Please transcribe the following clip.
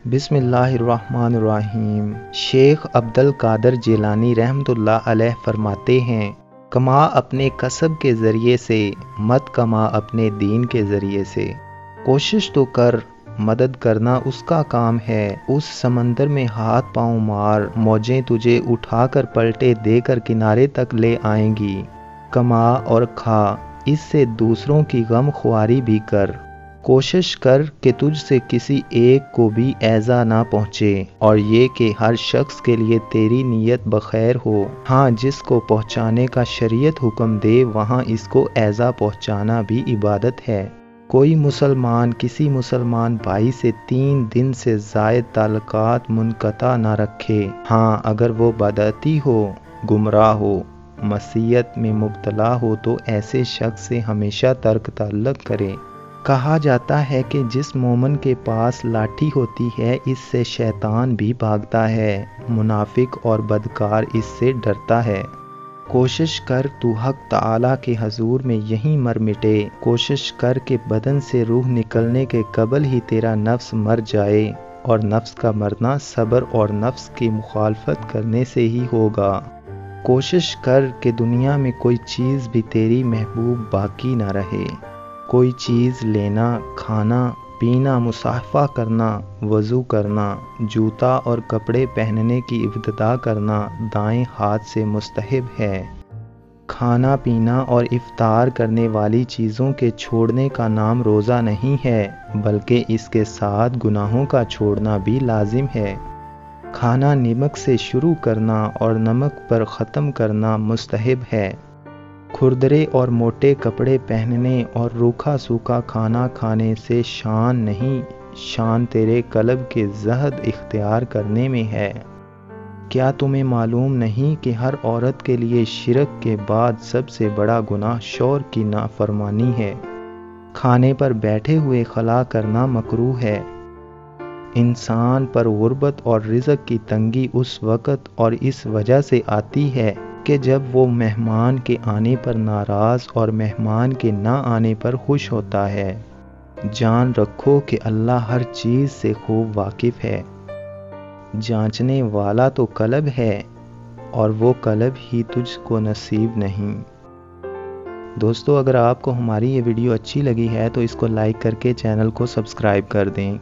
بسم اللہ الرحمن الرحیم۔ شیخ عبد القادر جیلانی رحمۃ اللہ علیہ فرماتے ہیں، کما اپنے کسب کے ذریعے سے، مت کما اپنے دین کے ذریعے سے۔ کوشش تو کر، مدد کرنا اس کا کام ہے۔ اس سمندر میں ہاتھ پاؤں مار، موجیں تجھے اٹھا کر پلٹے دے کر کنارے تک لے آئیں گی۔ کما اور کھا، اس سے دوسروں کی غم خواری بھی کر۔ کوشش کر کہ تجھ سے کسی ایک کو بھی ایذا نہ پہنچے، اور یہ کہ ہر شخص کے لیے تیری نیت بخیر ہو۔ ہاں، جس کو پہنچانے کا شریعت حکم دے وہاں اس کو ایذا پہنچانا بھی عبادت ہے۔ کوئی مسلمان کسی مسلمان بھائی سے 3 دن سے زائد تعلقات منقطع نہ رکھے۔ ہاں، اگر وہ بدعتی ہو، گمراہ ہو، معصیت میں مبتلا ہو تو ایسے شخص سے ہمیشہ ترک تعلق کرے۔ کہا جاتا ہے کہ جس مومن کے پاس لاٹھی ہوتی ہے اس سے شیطان بھی بھاگتا ہے، منافق اور بدکار اس سے ڈرتا ہے۔ کوشش کر تو حق تعالیٰ کے حضور میں یہیں مر مٹے۔ کوشش کر کہ بدن سے روح نکلنے کے قبل ہی تیرا نفس مر جائے، اور نفس کا مرنا صبر اور نفس کی مخالفت کرنے سے ہی ہوگا۔ کوشش کر کہ دنیا میں کوئی چیز بھی تیری محبوب باقی نہ رہے۔ کوئی چیز لینا، کھانا، پینا، مصافحہ کرنا، وضو کرنا، جوتا اور کپڑے پہننے کی ابتدا کرنا دائیں ہاتھ سے مستحب ہے۔ کھانا پینا اور افطار کرنے والی چیزوں کے چھوڑنے کا نام روزہ نہیں ہے، بلکہ اس کے ساتھ گناہوں کا چھوڑنا بھی لازم ہے۔ کھانا نمک سے شروع کرنا اور نمک پر ختم کرنا مستحب ہے۔ کھردرے اور موٹے کپڑے پہننے اور روکھا سوکھا کھانا کھانے سے شان نہیں، شان تیرے قلب کے زہد اختیار کرنے میں ہے۔ کیا تمہیں معلوم نہیں کہ ہر عورت کے لیے شرک کے بعد سب سے بڑا گناہ شوہر کی نافرمانی ہے؟ کھانے پر بیٹھے ہوئے خلا کرنا مکروہ ہے۔ انسان پر غربت اور رزق کی تنگی اس وقت اور اس وجہ سے آتی ہے کہ جب وہ مہمان کے آنے پر ناراض اور مہمان کے نہ آنے پر خوش ہوتا ہے۔ جان رکھو کہ اللہ ہر چیز سے خوب واقف ہے۔ جانچنے والا تو قلب ہے، اور وہ قلب ہی تجھ کو نصیب نہیں۔ دوستو، اگر آپ کو ہماری یہ ویڈیو اچھی لگی ہے تو اس کو لائک کر کے چینل کو سبسکرائب کر دیں۔